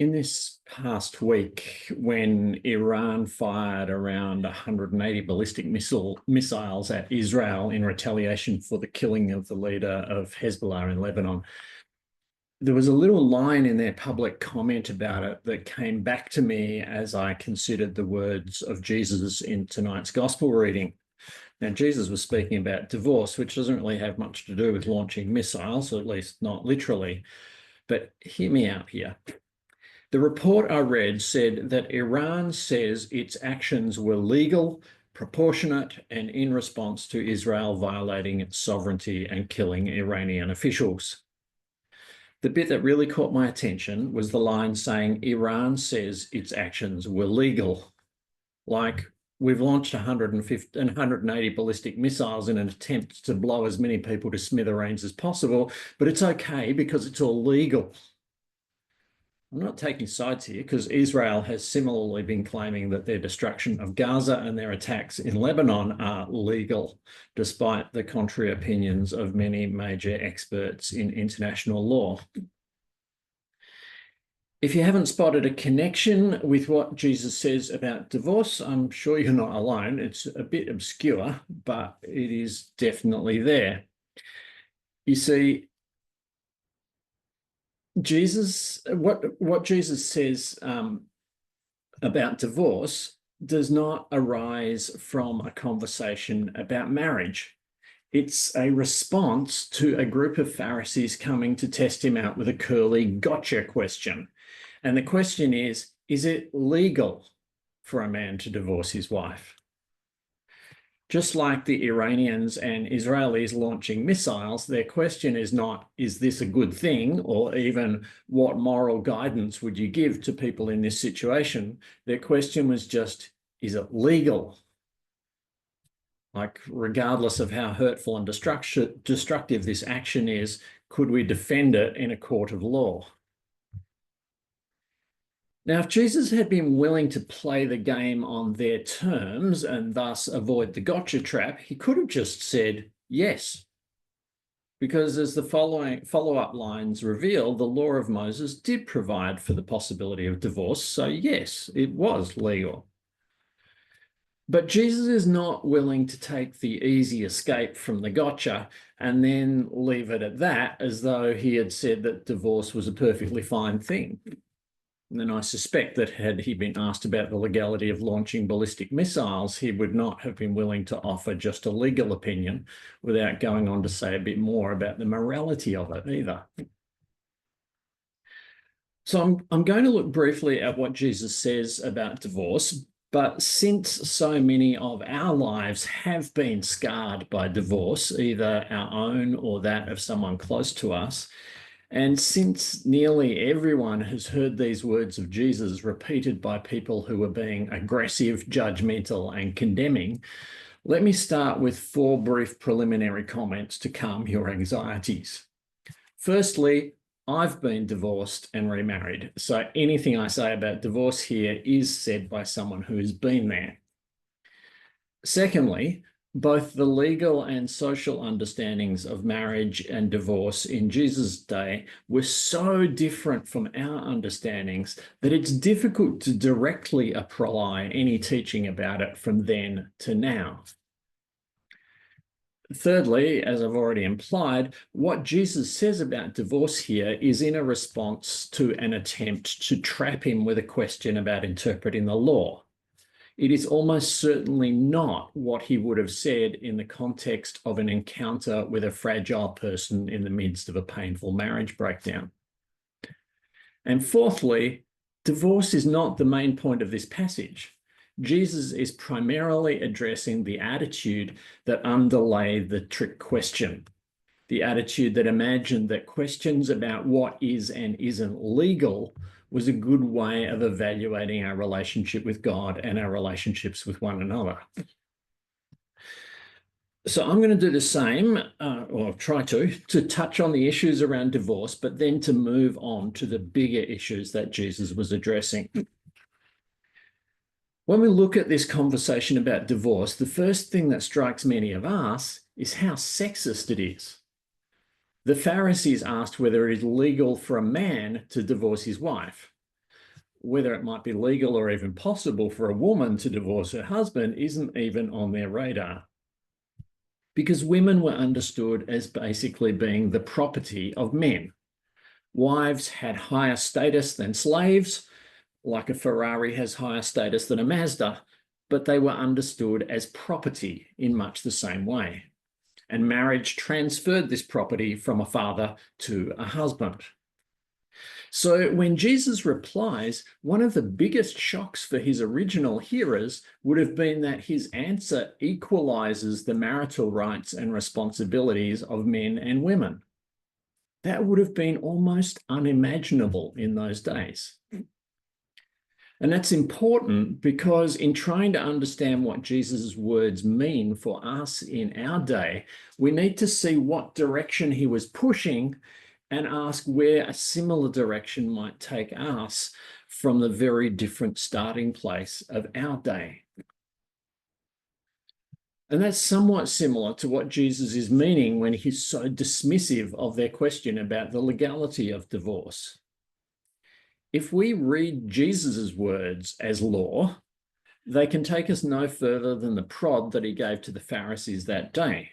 In this past week, when Iran fired around 180 ballistic missiles at Israel in retaliation for the killing of the leader of Hezbollah in Lebanon, there was a little line in their public comment about it that came back to me as I considered the words of Jesus in tonight's gospel reading. Now, Jesus was speaking about divorce, which doesn't really have much to do with launching missiles, or at least not literally. But hear me out here. The report I read said that Iran says its actions were legal, proportionate, and in response to Israel violating its sovereignty and killing Iranian officials. The bit that really caught my attention was the line saying Iran says its actions were legal. Like, we've launched 180 ballistic missiles in an attempt to blow as many people to smithereens as possible, but it's okay because it's all legal. I'm not taking sides here because Israel has similarly been claiming that their destruction of Gaza and their attacks in Lebanon are legal, despite the contrary opinions of many major experts in international law. If you haven't spotted a connection with what Jesus says about divorce, I'm sure you're not alone. It's a bit obscure, but it is definitely there. You see, what Jesus says about divorce does not arise from a conversation about marriage. It's a response to a group of Pharisees coming to test him out with a curly gotcha question. And the question is it legal for a man to divorce his wife? Just like the Iranians and Israelis launching missiles, their question is not, is this a good thing? Or even, what moral guidance would you give to people in this situation? Their question was just, is it legal? Like, regardless of how hurtful and destructive this action is, could we defend it in a court of law? Now, if Jesus had been willing to play the game on their terms and thus avoid the gotcha trap, he could have just said yes. Because as the follow-up lines reveal, the law of Moses did provide for the possibility of divorce, so yes, it was legal. But Jesus is not willing to take the easy escape from the gotcha and then leave it at that, as though he had said that divorce was a perfectly fine thing. And then I suspect that had he been asked about the legality of launching ballistic missiles, he would not have been willing to offer just a legal opinion without going on to say a bit more about the morality of it either. So I'm going to look briefly at what Jesus says about divorce, but since so many of our lives have been scarred by divorce, either our own or that of someone close to us, and since nearly everyone has heard these words of Jesus repeated by people who are being aggressive, judgmental, and condemning, let me start with 4 brief preliminary comments to calm your anxieties. Firstly, I've been divorced and remarried, so anything I say about divorce here is said by someone who has been there. Secondly, both the legal and social understandings of marriage and divorce in Jesus' day were so different from our understandings that it's difficult to directly apply any teaching about it from then to now. Thirdly, as I've already implied, what Jesus says about divorce here is in a response to an attempt to trap him with a question about interpreting the law. It is almost certainly not what he would have said in the context of an encounter with a fragile person in the midst of a painful marriage breakdown. And fourthly, divorce is not the main point of this passage. Jesus is primarily addressing the attitude that underlay the trick question, the attitude that imagined that questions about what is and isn't legal was a good way of evaluating our relationship with God and our relationships with one another. So I'm going to do the same, or try to touch on the issues around divorce, but then to move on to the bigger issues that Jesus was addressing. When we look at this conversation about divorce, the first thing that strikes many of us is how sexist it is. The Pharisees asked whether it is legal for a man to divorce his wife. whether it might be legal or even possible for a woman to divorce her husband isn't even on their radar. Because women were understood as basically being the property of men. Wives had higher status than slaves, like a Ferrari has higher status than a Mazda, but they were understood as property in much the same way. And marriage transferred this property from a father to a husband. So when Jesus replies, one of the biggest shocks for his original hearers would have been that his answer equalizes the marital rights and responsibilities of men and women. That would have been almost unimaginable in those days. And that's important because in trying to understand what Jesus' words mean for us in our day, we need to see what direction he was pushing and ask where a similar direction might take us from the very different starting place of our day. And that's somewhat similar to what Jesus is meaning when he's so dismissive of their question about the legality of divorce. If we read Jesus' words as law, they can take us no further than the prod that he gave to the Pharisees that day.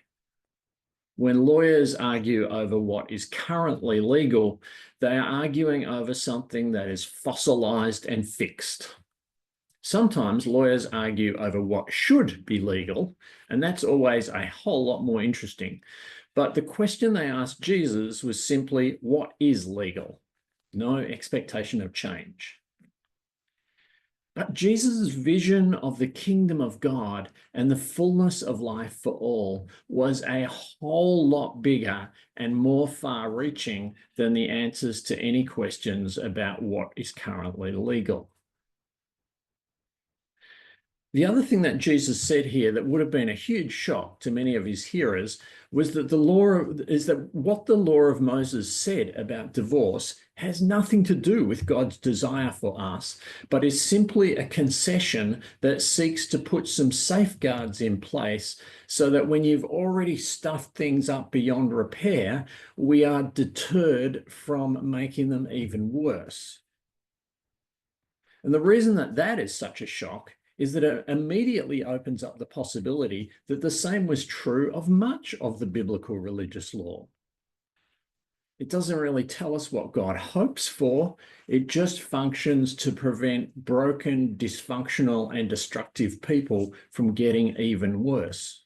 When lawyers argue over what is currently legal, they are arguing over something that is fossilized and fixed. Sometimes lawyers argue over what should be legal, and that's always a whole lot more interesting. But the question they asked Jesus was simply, what is legal? No expectation of change. But Jesus' vision of the kingdom of God and the fullness of life for all was a whole lot bigger and more far-reaching than the answers to any questions about what is currently legal. The other thing that Jesus said here that would have been a huge shock to many of his hearers was that what the law of Moses said about divorce has nothing to do with God's desire for us, but is simply a concession that seeks to put some safeguards in place so that when you've already stuffed things up beyond repair, we are deterred from making them even worse. And the reason that that is such a shock is that it immediately opens up the possibility that the same was true of much of the biblical religious law. It doesn't really tell us what God hopes for. It just functions to prevent broken, dysfunctional, and destructive people from getting even worse.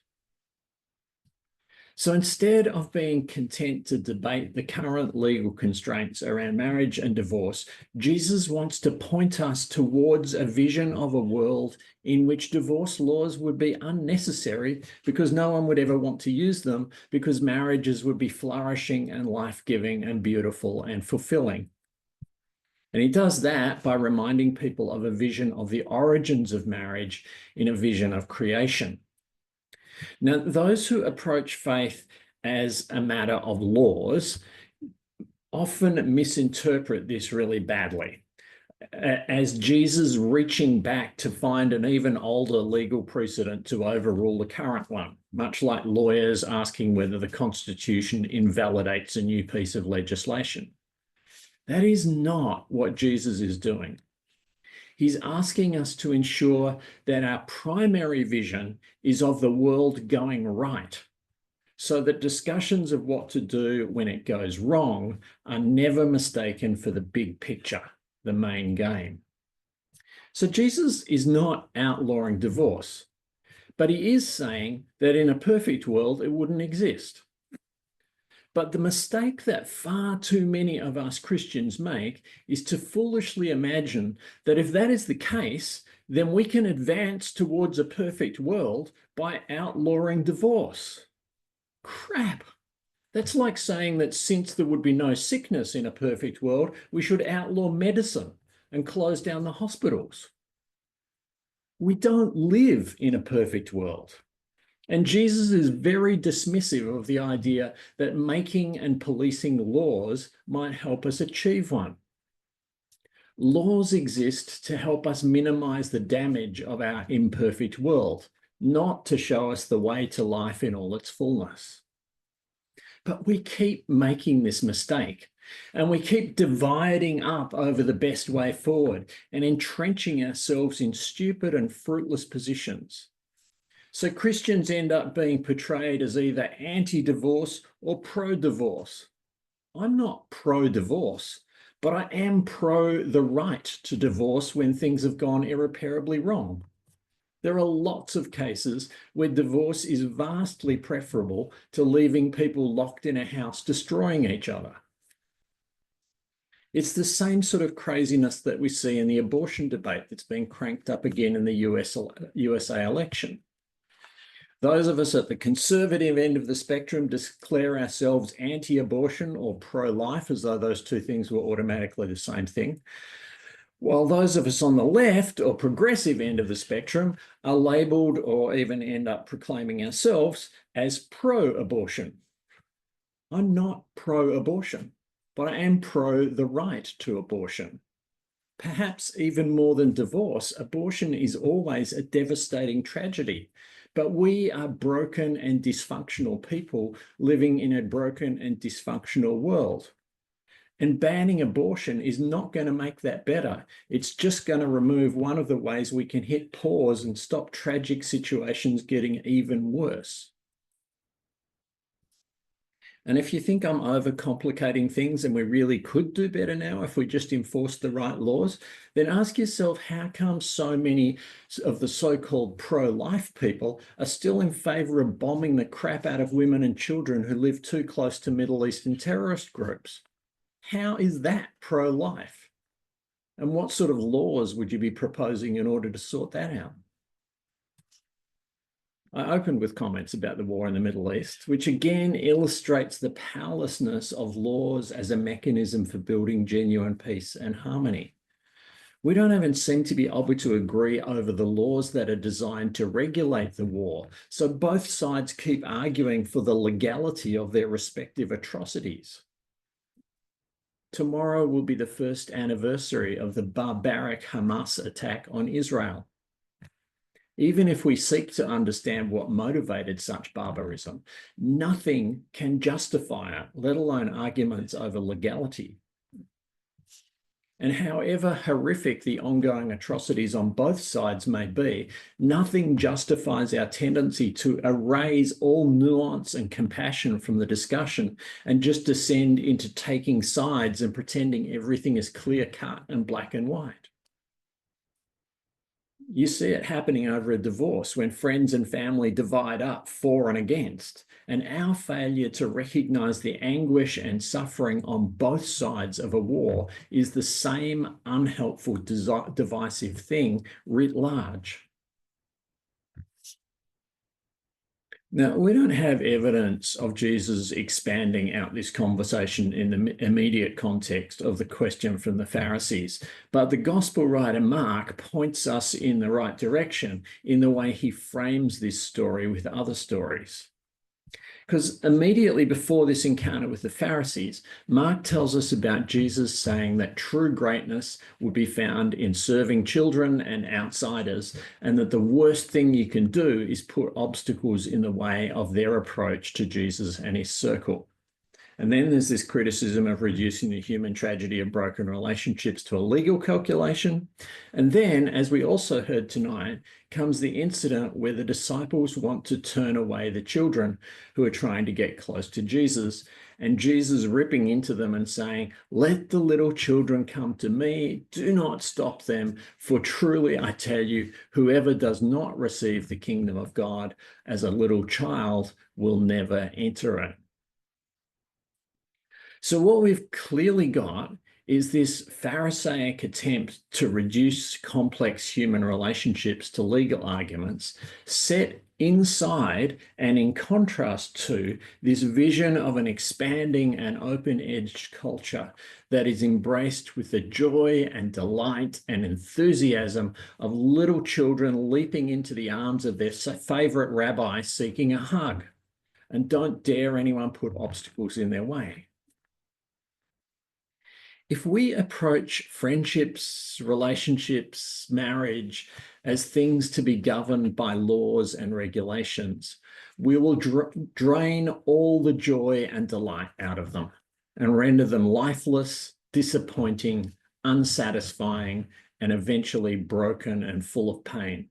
So instead of being content to debate the current legal constraints around marriage and divorce, Jesus wants to point us towards a vision of a world in which divorce laws would be unnecessary because no one would ever want to use them because marriages would be flourishing and life-giving and beautiful and fulfilling. And he does that by reminding people of a vision of the origins of marriage in a vision of creation. Now, those who approach faith as a matter of laws often misinterpret this really badly, as Jesus reaching back to find an even older legal precedent to overrule the current one, much like lawyers asking whether the Constitution invalidates a new piece of legislation. That is not what Jesus is doing. He's asking us to ensure that our primary vision is of the world going right, so that discussions of what to do when it goes wrong are never mistaken for the big picture, the main game. So Jesus is not outlawing divorce, but he is saying that in a perfect world, it wouldn't exist. But the mistake that far too many of us Christians make is to foolishly imagine that if that is the case, then we can advance towards a perfect world by outlawing divorce. Crap. That's like saying that since there would be no sickness in a perfect world, we should outlaw medicine and close down the hospitals. We don't live in a perfect world. And Jesus is very dismissive of the idea that making and policing laws might help us achieve one. Laws exist to help us minimize the damage of our imperfect world, not to show us the way to life in all its fullness. But we keep making this mistake And we keep dividing up over the best way forward and entrenching ourselves in stupid and fruitless positions. So Christians end up being portrayed as either anti-divorce or pro-divorce. I'm not pro-divorce, but I am pro the right to divorce when things have gone irreparably wrong. There are lots of cases where divorce is vastly preferable to leaving people locked in a house destroying each other. It's the same sort of craziness that we see in the abortion debate that's been cranked up again in the USA election. Those of us at the conservative end of the spectrum declare ourselves anti-abortion or pro-life, as though those two things were automatically the same thing, while those of us on the left or progressive end of the spectrum are labelled or even end up proclaiming ourselves as pro-abortion. I'm not pro-abortion, but I am pro the right to abortion. Perhaps even more than divorce, abortion is always a devastating tragedy. But we are broken and dysfunctional people living in a broken and dysfunctional world. And banning abortion is not going to make that better. It's just going to remove one of the ways we can hit pause and stop tragic situations getting even worse. And if you think I'm overcomplicating things and we really could do better now if we just enforced the right laws, then ask yourself, how come so many of the so-called pro-life people are still in favor of bombing the crap out of women and children who live too close to Middle Eastern terrorist groups? How is that pro-life? And what sort of laws would you be proposing in order to sort that out? I opened with comments about the war in the Middle East, which again illustrates the powerlessness of laws as a mechanism for building genuine peace and harmony. We don't even seem to be able to agree over the laws that are designed to regulate the war, so both sides keep arguing for the legality of their respective atrocities. Tomorrow will be the first anniversary of the barbaric Hamas attack on Israel. Even if we seek to understand what motivated such barbarism, nothing can justify it, let alone arguments over legality. And however horrific the ongoing atrocities on both sides may be, nothing justifies our tendency to erase all nuance and compassion from the discussion and just descend into taking sides and pretending everything is clear-cut and black and white. You see it happening over a divorce when friends and family divide up for and against, and our failure to recognize the anguish and suffering on both sides of a war is the same unhelpful, divisive thing writ large. Now, we don't have evidence of Jesus expanding out this conversation in the immediate context of the question from the Pharisees, but the gospel writer Mark points us in the right direction in the way he frames this story with other stories. Because immediately before this encounter with the Pharisees, Mark tells us about Jesus saying that true greatness would be found in serving children and outsiders, and that the worst thing you can do is put obstacles in the way of their approach to Jesus and his circle. And then there's this criticism of reducing the human tragedy of broken relationships to a legal calculation. And then, as we also heard tonight, comes the incident where the disciples want to turn away the children who are trying to get close to Jesus, and Jesus ripping into them and saying, "Let the little children come to me, do not stop them, for truly I tell you, whoever does not receive the kingdom of God as a little child will never enter it." So what we've clearly got is this Pharisaic attempt to reduce complex human relationships to legal arguments, set inside and in contrast to this vision of an expanding and open-edged culture that is embraced with the joy and delight and enthusiasm of little children leaping into the arms of their favorite rabbi seeking a hug, and don't dare anyone put obstacles in their way. If we approach friendships, relationships, marriage as things to be governed by laws and regulations, we will drain all the joy and delight out of them. and render them lifeless, disappointing, unsatisfying, and eventually broken and full of pain.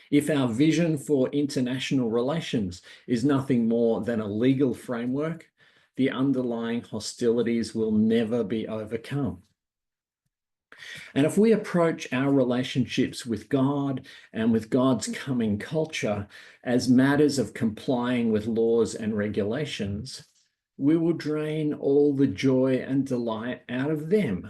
If our vision for international relations is nothing more than a legal framework, the underlying hostilities will never be overcome. And if we approach our relationships with God and with God's coming culture as matters of complying with laws and regulations, we will drain all the joy and delight out of them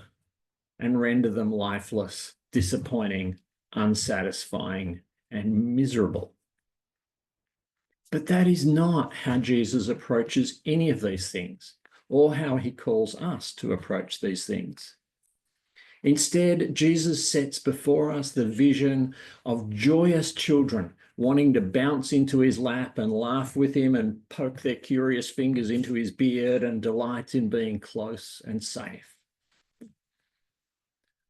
and render them lifeless, disappointing, unsatisfying, and miserable. But that is not how Jesus approaches any of these things, or how he calls us to approach these things. Instead, Jesus sets before us the vision of joyous children wanting to bounce into his lap and laugh with him and poke their curious fingers into his beard and delight in being close and safe.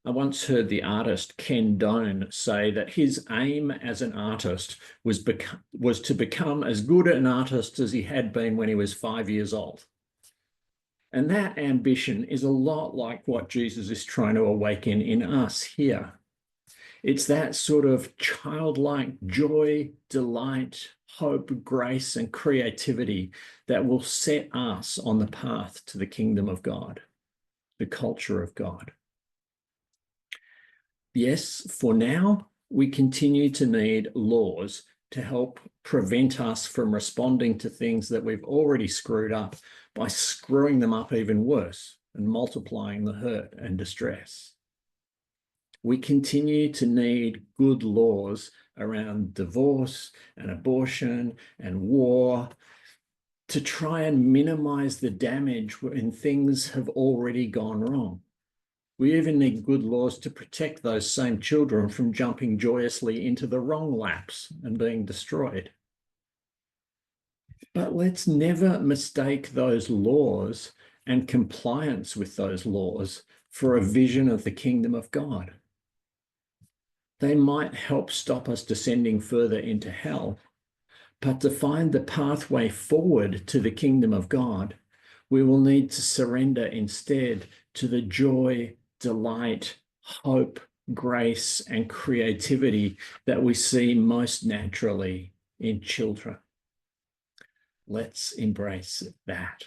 I once heard the artist Ken Doan say that his aim as an artist was to become as good an artist as he had been when he was 5 years old. And that ambition is a lot like what Jesus is trying to awaken in us here. It's that sort of childlike joy, delight, hope, grace, and creativity that will set us on the path to the kingdom of God, the culture of God. Yes, for now, we continue to need laws to help prevent us from responding to things that we've already screwed up by screwing them up even worse and multiplying the hurt and distress. We continue to need good laws around divorce and abortion and war to try and minimize the damage when things have already gone wrong. We even need good laws to protect those same children from jumping joyously into the wrong laps and being destroyed. But let's never mistake those laws and compliance with those laws for a vision of the kingdom of God. They might help stop us descending further into hell, but to find the pathway forward to the kingdom of God, we will need to surrender instead to the joy, delight, hope, grace, and creativity that we see most naturally in children. Let's embrace that.